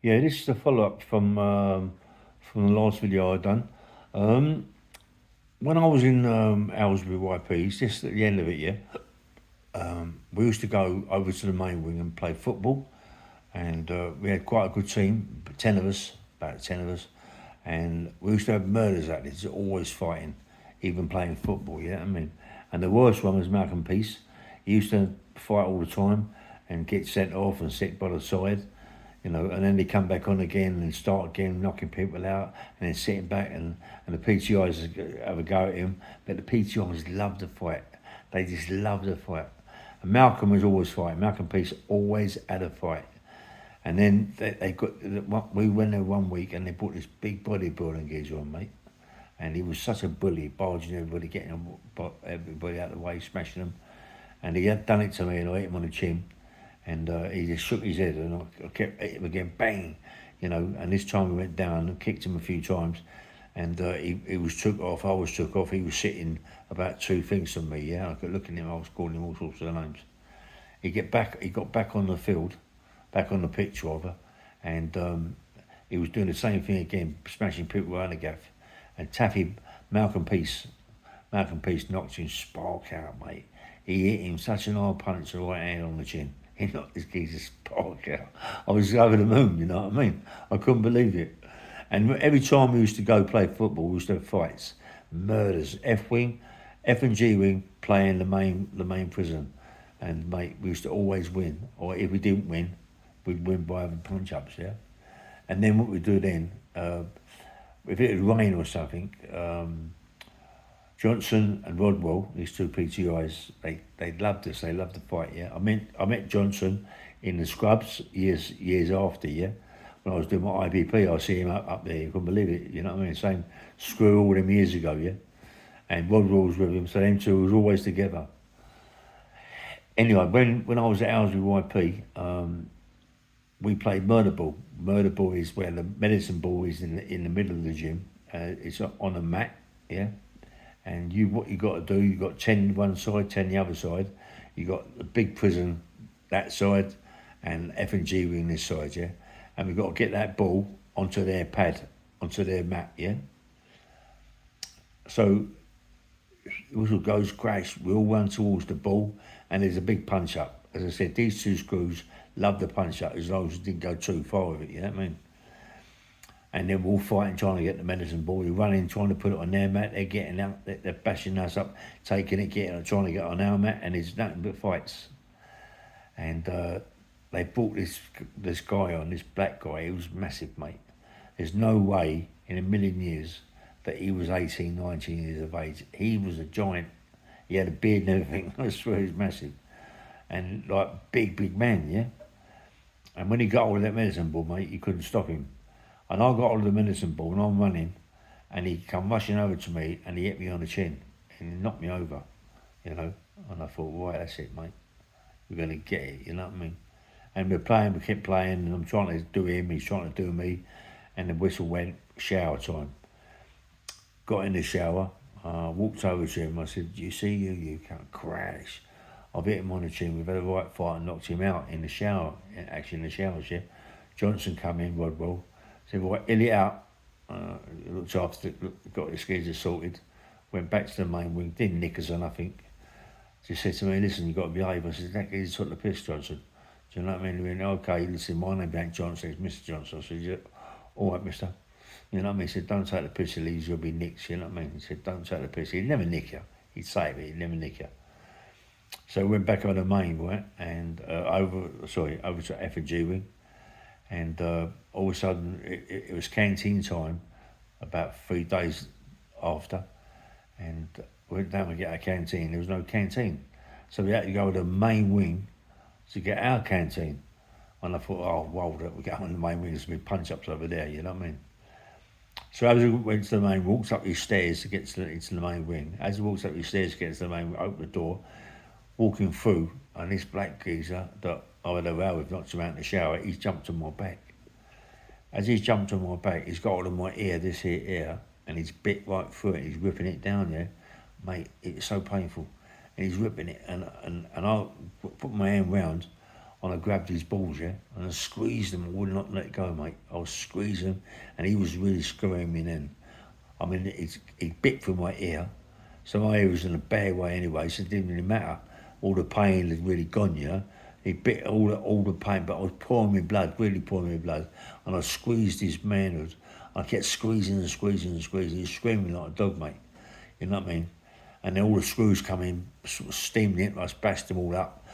Yeah, this is a follow up from the last video I done. Um, when I was in Aylesbury YP, it's just at the end of it, yeah. We used to go over to the main wing and play football, and we had quite a good team, 10 of us, about 10 of us, and we used to have murders at it, always fighting, even playing football. Yeah, I mean, and the worst one was Malcolm Peace. He used to fight all the time and get sent off and sit by the side, and then they come back on again and start again, knocking people out, and then sitting back, and the PTIs have a go at him, but the PTIs love the fight. They just love the fight. And Malcolm was always fighting. Malcolm Peace always had a fight. And then they got, we went there one week and they brought this big bodybuilding geezer on, mate. And he was such a bully, barging everybody, getting everybody out of the way, smashing them. And he had done it to me, and I hit him on the chin, and he just shook his head, and I kept hitting him again, bang, and this time we went down and kicked him a few times, and he was took off, I was took off, he was sitting about 2 things from me, yeah, I could look at him, I was calling him all sorts of names. He got back on the field, back on the pitch rather, and he was doing the same thing again, smashing people around the gaff, and Taffy, Malcolm Peace, Malcolm Peace knocked him spark out, mate. He hit him such an hard punch with the right hand on the chin. He knocked this geezer's spark out. I was over the moon, you know what I mean? I couldn't believe it. And every time we used to go play football, we used to have fights, murders. F wing, F and G wing playing the main prison, and mate, we used to always win. Or if we didn't win, we'd win by having punch ups, yeah. And then what we do then, if it was rain or something, Johnson and Rodwell, these two PTIs, they loved us. They loved the fight. Yeah, I met Johnson in the scrubs years after. Yeah, when I was doing my IBP, I see him up there. You couldn't believe it. You know what I mean? Same screw all them years ago. Yeah, and Rodwell was with him, so them two was always together. Anyway, when I was at Aylesbury YP, we played murder ball. Murder ball is where the medicine ball is in the middle of the gym. It's on a mat. Yeah, and what you got to do, you got 10 one side, 10 the other side. You got the big prison that side, and F and G wing this side, yeah. And we got to get that ball onto their pad, onto their mat, yeah. So it whistle goes crash. We all run towards the ball, and there's a big punch up. As I said, these two screws love the punch up as long as it didn't go too far with it. You know what I mean? And then we're all fighting, trying to get the medicine ball. We're running, trying to put it on their mat. They're getting out, they're bashing us up, taking it, getting it, trying to get on our mat, and it's nothing but fights. And they brought this guy on, this black guy. He was massive, mate. There's no way in a million years that he was 18, 19 years of age. He was a giant. He had a beard and everything. I swear he was massive. And like big man, yeah? And when he got hold of that medicine ball, mate, you couldn't stop him. And I got hold of the medicine ball and I'm running, and he come rushing over to me and he hit me on the chin and he knocked me over, you know. And I thought, right, that's it, mate. We're going to get it, you know what I mean? And we kept playing, and I'm trying to do him, he's trying to do me, and the whistle went, shower time. Got in the shower, walked over to him, I said, you see, you can't crash. I've hit him on the chin, we've had a right fight and knocked him out in the shower, actually in the shower, yeah. Johnson come in, Rodwell, said, right, ill it out. Looked after, got his geezer sorted, went back to the main wing, didn't nick us or nothing. Just said to me, listen, you've got to behave. I said, that geezer took the piss, Johnson. Do you know what I mean? He went, okay, listen, my name ain't Johnson, it's Mr. Johnson. I said, yeah, all right, mister. You know what I mean? He said, don't take the piss, you'll be nicked, you know what I mean? He said, don't take the piss. He'd never nick you. He'd say it, but he'd never nick you. So we went back on the main, right? And over to F and G wing. And all of a sudden, it was canteen time about 3 days after. And we went down to get our canteen. There was no canteen. So we had to go to the main wing to get our canteen. And I thought, oh, well, we go on the main wing, there's some punch-ups over there, you know what I mean? So as we went to the main, walked up these stairs to get into the main wing. As he walks up these stairs to get into the main wing, opened the door, walking through, and this black geezer that I had a row with, knocked him out in the shower, he's jumped on my back. As he's jumped on my back, he's got hold of my ear, this here ear, and he's bit right through it, he's ripping it down, yeah? Mate, it's so painful. And he's ripping it, and I put my hand round, and I grabbed his balls, yeah, and I squeezed them. I would not let go, mate. I was squeezing him, and he was really screwing me then. I mean, he bit through my ear, so my ear was in a bad way anyway, so it didn't really matter. All the pain had really gone, you know. He bit all the pain, but I was pouring my blood, really pouring my blood, and I squeezed his manhood. I kept squeezing and squeezing and squeezing. He was screaming like a dog, mate. You know what I mean? And then all the screws come in, sort of steamed into us, bashed them all up,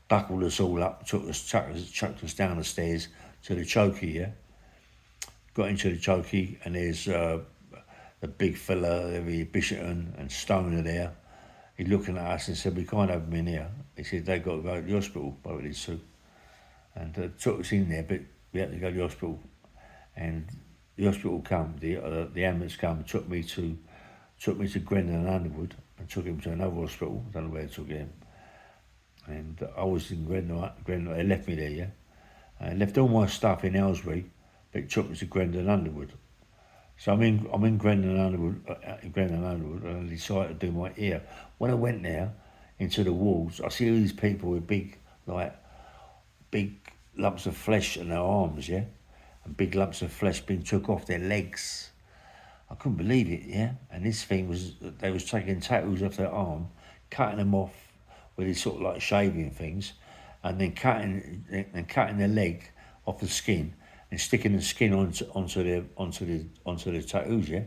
buckled us all up, chucked us down the stairs to the chokey, yeah? Got into the chokey, and there's the big fella, Bishopton and Stone are there. He's looking at us and said, we can't have them in here. He said, they've got to go to the hospital, both of these two. And took us in there, but we had to go to the hospital. And the hospital come, the ambulance come, took me to Grendon and Underwood and took him to another hospital. I don't know where they took him. And I was in Grendon, they left me there, yeah? And left all my stuff in Aylesbury, but took me to Grendon and Underwood. So I'm in Grendon and Underwood, and I decided to do my ear. When I went there, into the walls, I see all these people with big lumps of flesh in their arms, yeah? And big lumps of flesh being took off their legs. I couldn't believe it, yeah? And this thing was, they was taking tattoos off their arm, cutting them off with these sort of like shaving things, and then cutting their leg off the skin, and sticking the skin onto the tattoos, yeah.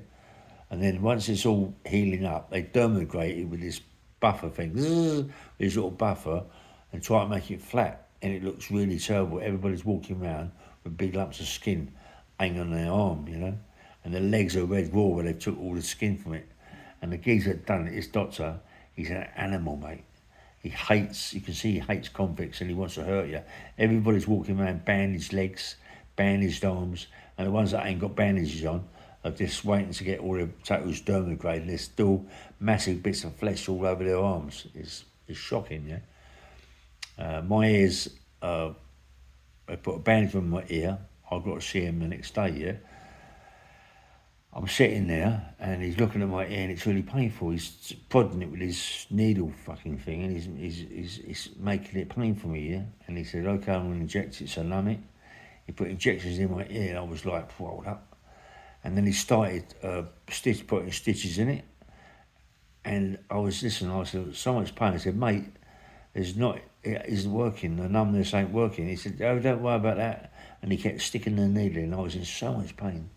And then once it's all healing up, they dermagrate it with this buffer thing, this little buffer, and try to make it flat, and it looks really terrible. Everybody's walking around with big lumps of skin hanging on their arm, you know, and the legs are red raw where they took all the skin from it. And the geezer that done it, this doctor, he's an animal, mate. You can see he hates convicts and he wants to hurt you. Everybody's walking around bandaged legs, bandaged arms, and the ones that ain't got bandages on are just waiting to get all the tattoos dermagraded. There's still massive bits of flesh all over their arms. It's shocking, yeah. My ears, I put a bandage on my ear. I've got to see him the next day, yeah. I'm sitting there and he's looking at my ear and it's really painful. He's prodding it with his needle fucking thing and he's making it painful for me, yeah. And he said, okay, I'm going to inject it, so numb it. He put injections in my ear and I was like, hold up. And then he started putting stitches in it. And I was listening, I said, so much pain. I said, mate, it isn't working, the numbness ain't working. He said, oh, don't worry about that. And he kept sticking the needle in. I was in so much pain.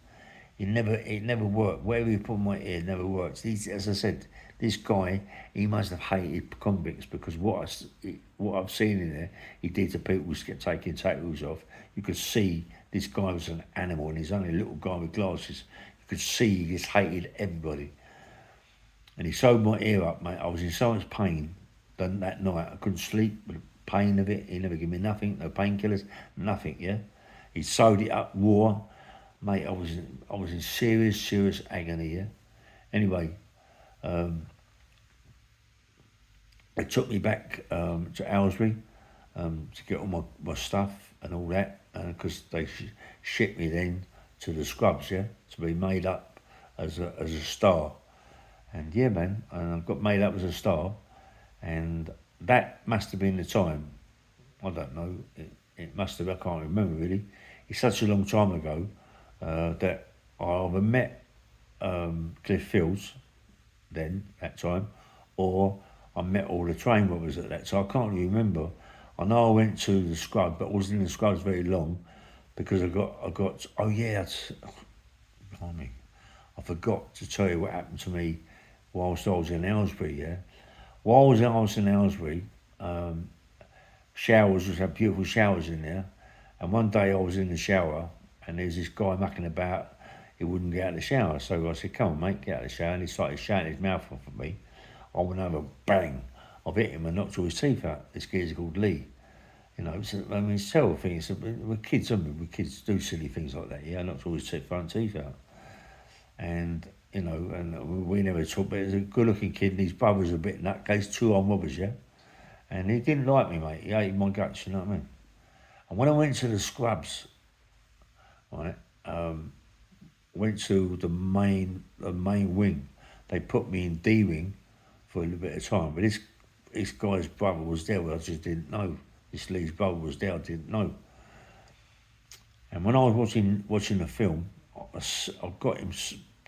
It never worked. Wherever he put my ear, it never worked. As I said, this guy, he must have hated convicts because what I've seen in there, he did to people who kept taking tattoos off. You could see this guy was an animal and he's only a little guy with glasses. You could see he just hated everybody. And he sewed my ear up, mate. I was in so much pain that night. I couldn't sleep with the pain of it. He never gave me nothing, no painkillers, nothing, yeah? He sewed it up raw. Mate, I was in serious agony, yeah? Anyway, they took me back to Aylesbury to get all my stuff and all that, because they shipped me then to the scrubs, yeah, to be made up as a star. And yeah, man, and I got made up as a star, and that must have been the time. I don't know, it must have, I can't remember really. It's such a long time ago that I either met Cliff Fields then, that time, or I met all the train robbers at that time. I can't really remember. I know I went to the scrub, but I wasn't in the scrubs very long because I got oh yeah, blimey, I forgot to tell you what happened to me whilst I was in Aylesbury, yeah. While I was in Aylesbury, showers, we had beautiful showers in there, and one day I was in the shower and there's this guy mucking about, he wouldn't get out of the shower, so I said, come on mate, get out of the shower, and he started shouting his mouth off at me. I went over, bang, I've hit him and knocked all his teeth out. This geezer called Lee. You know, it's a terrible thing. We're kids, aren't we? We kids do silly things like that, yeah, I knocked all his front teeth out. And, you know, and we never talked, but he's a good-looking kid and his brother's a bit nutcase, two armed robbers, yeah? And he didn't like me, mate. He hated my guts, you know what I mean? And when I went to the scrubs, right, went to the main wing, they put me in D wing for a little bit of time, but this guy's brother was there, but I just didn't know this Lee's brother was there. I didn't know. And when I was watching the film, I got him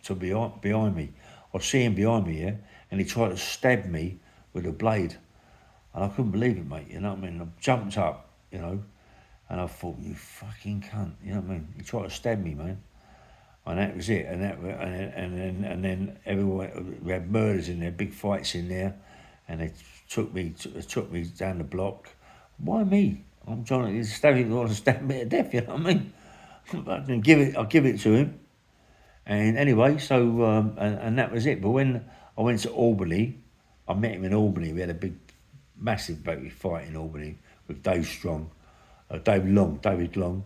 to behind me. I see him behind me, yeah, and he tried to stab me with a blade. And I couldn't believe it, mate, you know what I mean? I jumped up, you know, and I thought, you fucking cunt, you know what I mean? He tried to stab me, man. And that was it. And then everyone, we had murders in there, big fights in there, and they took me down the block. Why me? I'm trying to stab me to death, you know what I mean? I'll give it to him. And anyway, so and that was it. But when I went to Albany, I met him in Albany. We had a massive big fight in Albany with Dave Strong, David Long,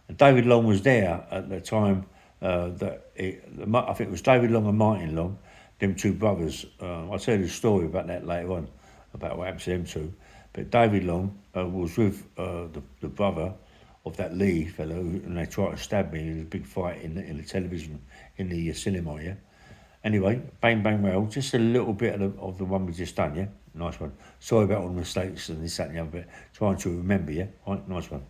and David Long was there at the time. I think it was David Long and Martin Long, them two brothers. I'll tell you the story about that later on, about what happened to them two. But David Long was with the brother of that Lee fellow, and they tried to stab me in a big fight in the television, in the cinema, yeah? Anyway, bang, bang, well, just a little bit of the one we just done, yeah? Nice one. Sorry about all the mistakes and this, that and the other bit. Trying to remember, yeah? Right, nice one.